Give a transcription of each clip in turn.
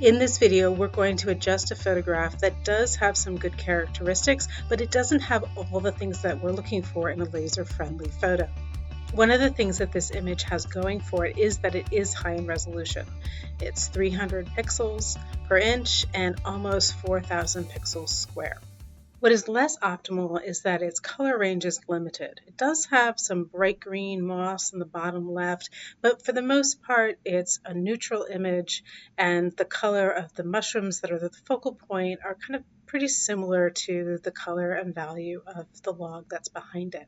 In this video, we're going to adjust a photograph that does have some good characteristics, but it doesn't have all the things that we're looking for in a laser-friendly photo. One of the things that this image has going for it is that it is high in resolution. It's 300 pixels per inch and almost 4,000 pixels square. What is less optimal is that its color range is limited. It does have some bright green moss in the bottom left, but for the most part, it's a neutral image, and the color of the mushrooms that are the focal point are kind of pretty similar to the color and value of the log that's behind it.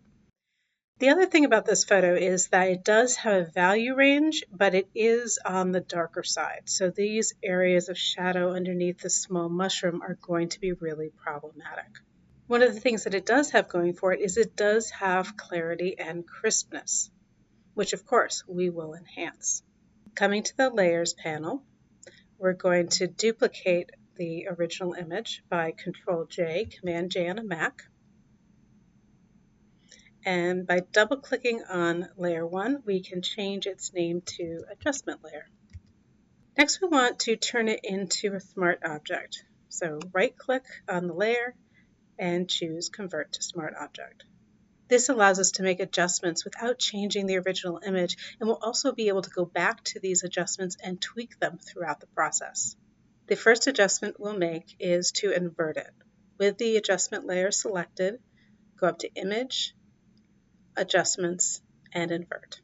The other thing about this photo is that it does have a value range, but it is on the darker side. So these areas of shadow underneath the small mushroom are going to be really problematic. One of the things that it does have going for it is it does have clarity and crispness, which of course we will enhance. Coming to the layers panel, we're going to duplicate the original image by Control-J, Command-J on a Mac. And by double-clicking on layer 1, we can change its name to adjustment layer. Next, we want to turn it into a smart object. So right-click on the layer and choose Convert to Smart Object. This allows us to make adjustments without changing the original image, and we'll also be able to go back to these adjustments and tweak them throughout the process. The first adjustment we'll make is to invert it. With the adjustment layer selected, go up to Image, Adjustments, and Invert.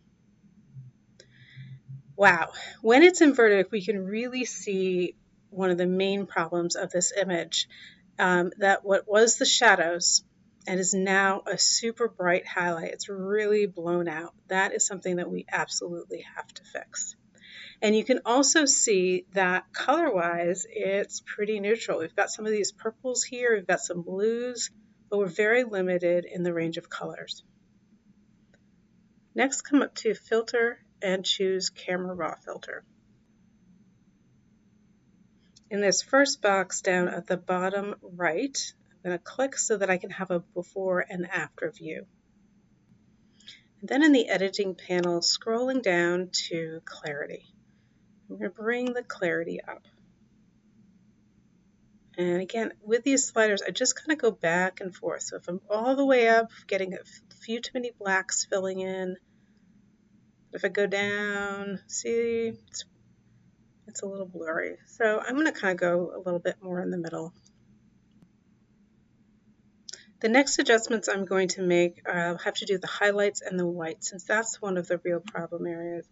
Wow, when it's inverted, we can really see one of the main problems of this image, that what was the shadows and is now a super bright highlight. It's really blown out. That is something that we absolutely have to fix. And you can also see that color-wise, it's pretty neutral. We've got some of these purples here, we've got some blues, but we're very limited in the range of colors. Next, come up to Filter and choose Camera Raw Filter. In this first box down at the bottom right, I'm going to click so that I can have a before and after view. And then in the editing panel, scrolling down to clarity. I'm going to bring the clarity up. And again, with these sliders, I just kind of go back and forth. So if I'm all the way up, getting a few too many blacks filling in, if I go down, see, it's a little blurry. So I'm going to kind of go a little bit more in the middle. The next adjustments I'm going to make, I'll have to do the highlights and the whites, since that's one of the real problem areas.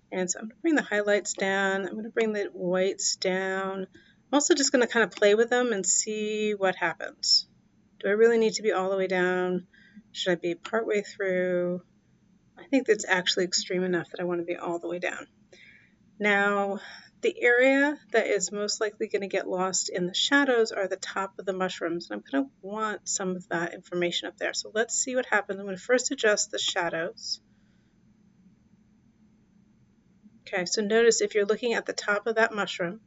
And so I'm going to bring the highlights down. I'm going to bring the whites down. I'm also just going to kind of play with them and see what happens. Do I really need to be all the way down? Should I be partway through? I think that's actually extreme enough that I want to be all the way down. Now, the area that is most likely going to get lost in the shadows are the top of the mushrooms. And I'm going to want some of that information up there. So let's see what happens. I'm going to first adjust the shadows. Okay, so notice if you're looking at the top of that mushroom,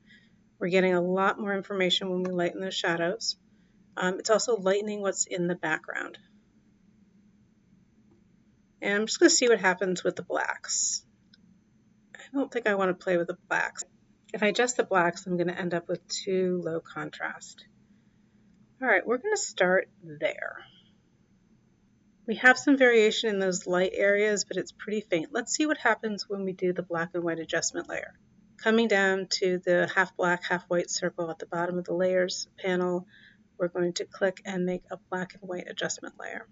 we're getting a lot more information when we lighten those shadows. It's also lightening what's in the background. And I'm just going to see what happens with the blacks. I don't think I want to play with the blacks. If I adjust the blacks, I'm going to end up with too low contrast. All right, we're going to start there. We have some variation in those light areas, but it's pretty faint. Let's see what happens when we do the black and white adjustment layer. Coming down to the half black, half white circle at the bottom of the layers panel, we're going to click and make a black and white adjustment layer.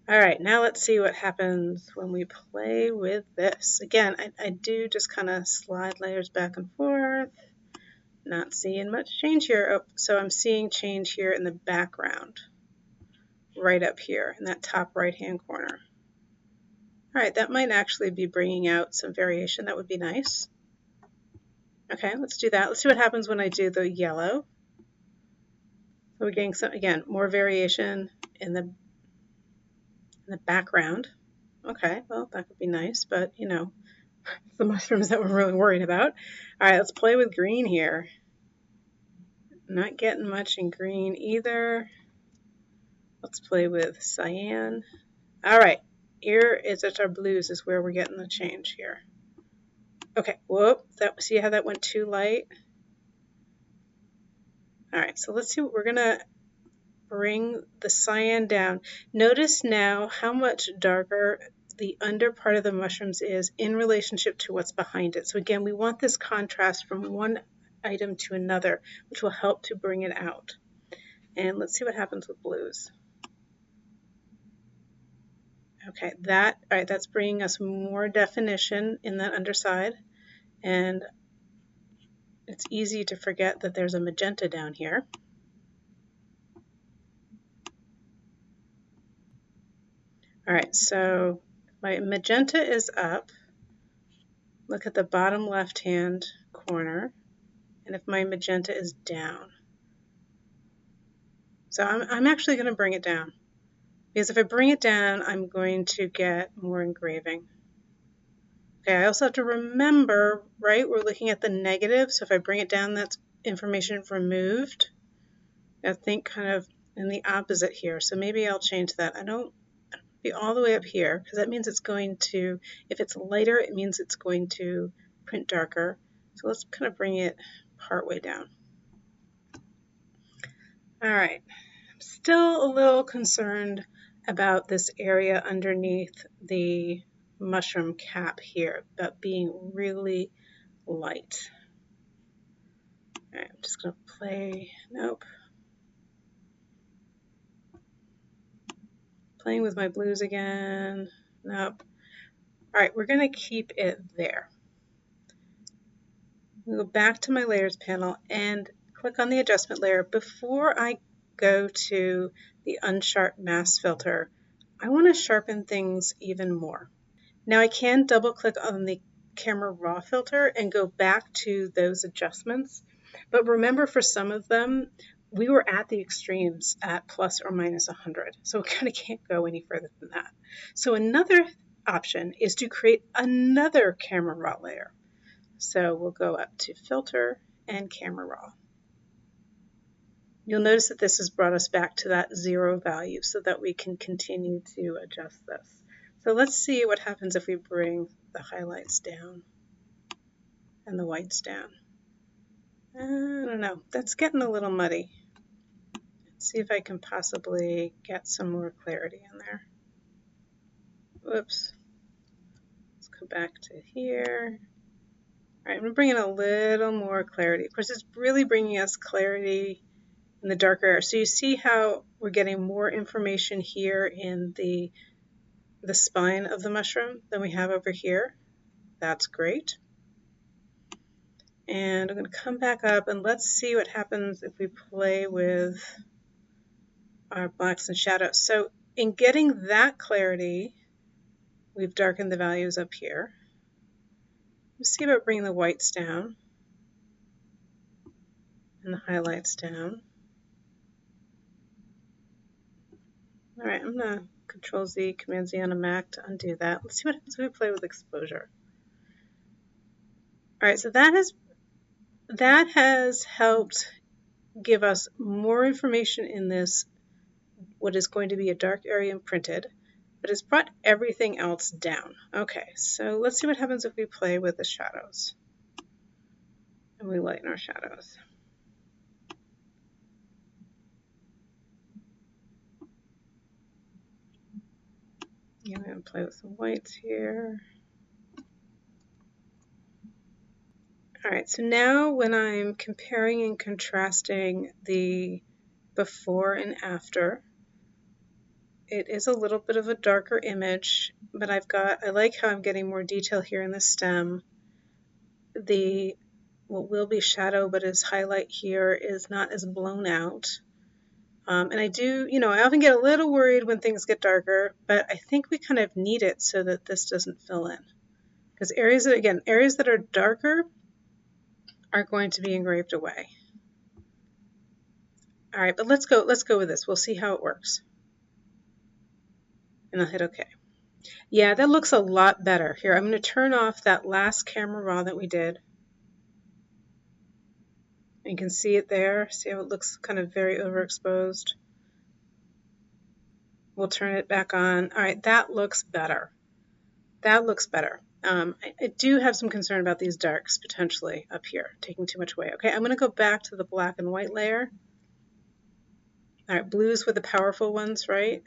All right, now let's see what happens when we play with this. Again, I do just kind of slide layers back and forth. Not seeing much change here. Oh, so I'm seeing change here in the background, right up here in that top right-hand corner. All right, that might actually be bringing out some variation. That would be nice. Okay, let's do that. Let's see what happens when I do the yellow. So we're getting some, again, more variation in the background. Okay, well, that would be nice, but you know, it's the mushrooms that we're really worried about. All right, let's play with green here. Not getting much in green either. Let's play with cyan. All right, here is at our blues is where we're getting the change here. Okay, whoop, see how that went too light? All right, so let's see what we're gonna bring the cyan down. Notice now how much darker the under part of the mushrooms is in relationship to what's behind it. So again, we want this contrast from one item to another, which will help to bring it out. And let's see what happens with blues. Okay, all right, that's bringing us more definition in that underside. And it's easy to forget that there's a magenta down here. All right, so my magenta is up. Look at the bottom left-hand corner. And if my magenta is down. So I'm actually going to bring it down. Because if I bring it down, I'm going to get more engraving. Okay, I also have to remember, right, we're looking at the negative. So if I bring it down, that's information removed. I think kind of in the opposite here. So maybe I'll change that. I don't be all the way up here because that means it's going to, if it's lighter, it means it's going to print darker. So let's kind of bring it part way down. All right, I'm still a little concerned about this area underneath the mushroom cap here, about being really light. All right, I'm just gonna play, nope. Playing with my blues again, nope. All right, we're gonna keep it there. I'm gonna go back to my layers panel and click on the adjustment layer. Before I go to the unsharp mask filter, I want to sharpen things even more. Now I can double click on the camera raw filter and go back to those adjustments. But remember, for some of them, we were at the extremes at plus or minus 100. So we kind of can't go any further than that. So another option is to create another camera raw layer. So we'll go up to filter and camera raw. You'll notice that this has brought us back to that 0 value so that we can continue to adjust this. So let's see what happens if we bring the highlights down and the whites down. I don't know, that's getting a little muddy. Let's see if I can possibly get some more clarity in there. Whoops. Let's go back to here. All right, I'm gonna bring in a little more clarity. Of course, it's really bringing us clarity in the darker area. So you see how we're getting more information here in the spine of the mushroom than we have over here. That's great. And I'm going to come back up and let's see what happens if we play with our blacks and shadows. So in getting that clarity, we've darkened the values up here. Let's see about bringing the whites down and the highlights down. All right, I'm going to Control Z, Command Z on a Mac to undo that. Let's see what happens if we play with exposure. All right, so that has helped give us more information in this, what is going to be a dark area imprinted, but it's brought everything else down. Okay, so let's see what happens if we play with the shadows and we lighten our shadows. Yeah, I'm going to play with some whites here. All right, so now when I'm comparing and contrasting the before and after, it is a little bit of a darker image, but I like how I'm getting more detail here in the stem. What will be shadow but is highlight here is not as blown out. And I do, I often get a little worried when things get darker, but I think we kind of need it so that this doesn't fill in. Because areas that are darker are going to be engraved away. All right, but let's go with this. We'll see how it works. And I'll hit OK. Yeah, that looks a lot better. Here, I'm going to turn off that last camera raw that we did. You can see it there. See how it looks kind of very overexposed. We'll turn it back on. All right, that looks better. That looks better. I do have some concern about these darks potentially up here, taking too much away. Okay, I'm going to go back to the black and white layer. All right, blues were the powerful ones, right?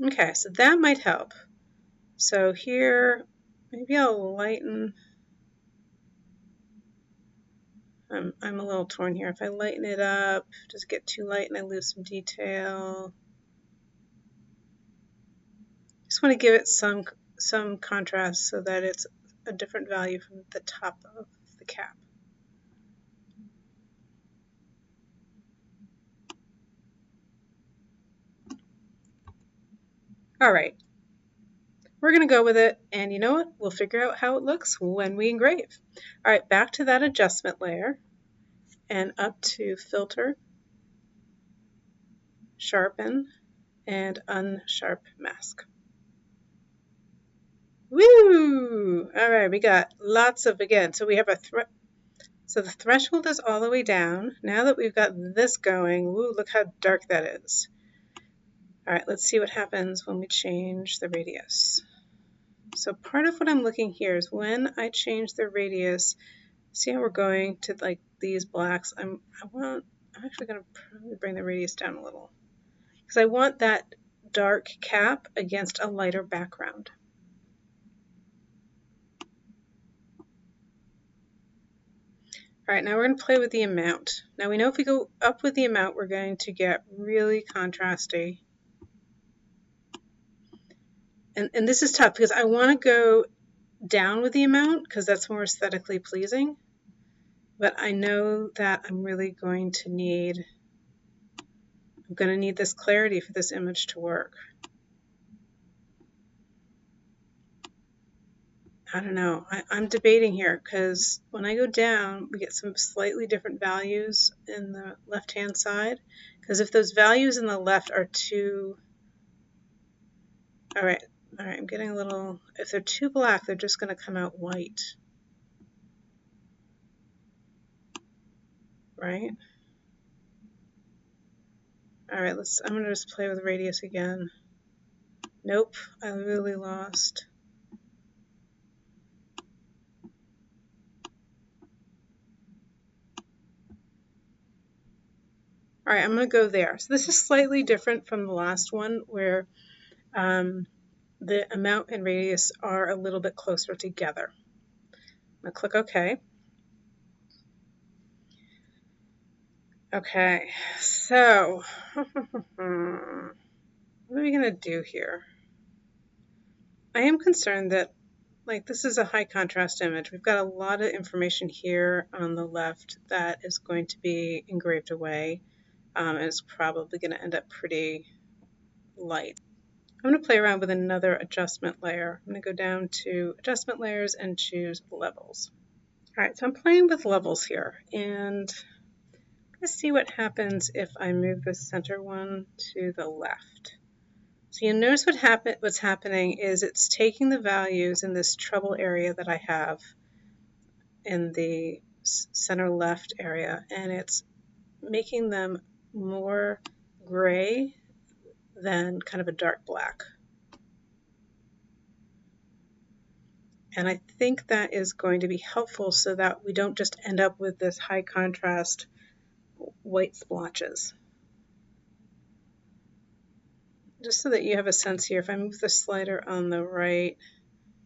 Okay, so that might help. So here, maybe I'll lighten. I'm a little torn here. If I lighten it up, does it get too light and I lose some detail? Just want to give it some contrast so that it's a different value from the top of the cap. All right, we're going to go with it, and you know what? We'll figure out how it looks when we engrave. All right, back to that adjustment layer and up to Filter, Sharpen, and Unsharp Mask. Woo! All right, we got lots of, again, so we have so the threshold is all the way down. Now that we've got this going, woo, look how dark that is. All right, let's see what happens when we change the radius. So part of what I'm looking here is when I change the radius, see how we're going to like these blacks. I'm actually going to probably bring the radius down a little because I want that dark cap against a lighter background. All right, now we're going to play with the amount. Now we know if we go up with the amount, we're going to get really contrasty. And this is tough because I want to go down with the amount because that's more aesthetically pleasing. But I know that I'm going to need this clarity for this image to work. I don't know. I'm debating here because when I go down, we get some slightly different values in the left-hand side. Because if those values in the left are too... All right, I'm getting a little... If they're too black, they're just going to come out white. Right? All right, I'm going to just play with radius again. Nope, I really lost. All right, I'm going to go there. So this is slightly different from the last one where the amount and radius are a little bit closer together. I'm going to click OK. Okay, so what are we going to do here? I am concerned that this is a high contrast image. We've got a lot of information here on the left that is going to be engraved away. And it's probably going to end up pretty light. I'm going to play around with another adjustment layer. I'm going to go down to adjustment layers and choose levels. All right, so I'm playing with levels here, and I'm going to see what happens if I move the center one to the left. So you notice what's happening is it's taking the values in this treble area that I have in the center left area, and it's making them more gray than kind of a dark black. And I think that is going to be helpful so that we don't just end up with this high contrast white splotches. Just so that you have a sense here, if I move the slider on the right,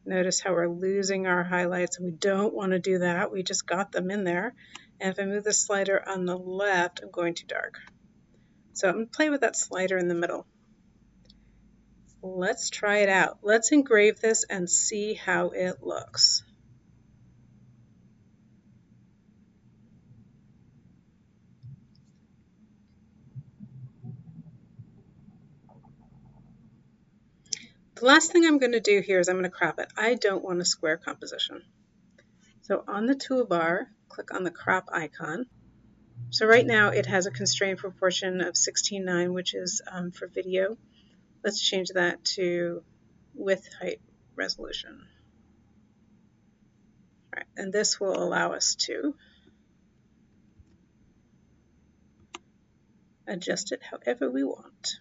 notice how we're losing our highlights, and we don't want to do that. We just got them in there. And if I move the slider on the left, I'm going too dark. So I'm going to play with that slider in the middle. Let's try it out. Let's engrave this and see how it looks. The last thing I'm going to do here is I'm going to crop it. I don't want a square composition. So on the toolbar, click on the crop icon. So right now it has a constrained proportion of 16:9, which is for video. Let's change that to width height resolution. right, and this will allow us to adjust it however we want.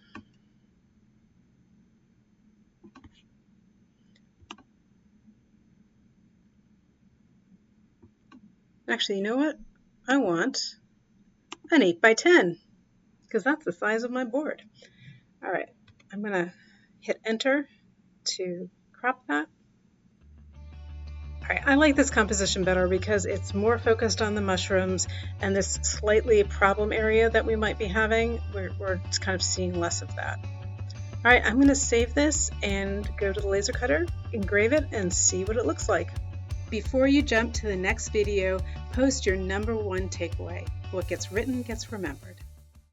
Actually, you know what? I want an 8 by 10 because that's the size of my board. All right, I'm going to hit enter to crop that. All right, I like this composition better because it's more focused on the mushrooms and this slightly problem area that we might be having. We're kind of seeing less of that. All right, I'm going to save this and go to the laser cutter, engrave it, and see what it looks like. Before you jump to the next video, post your #1 takeaway. What gets written gets remembered.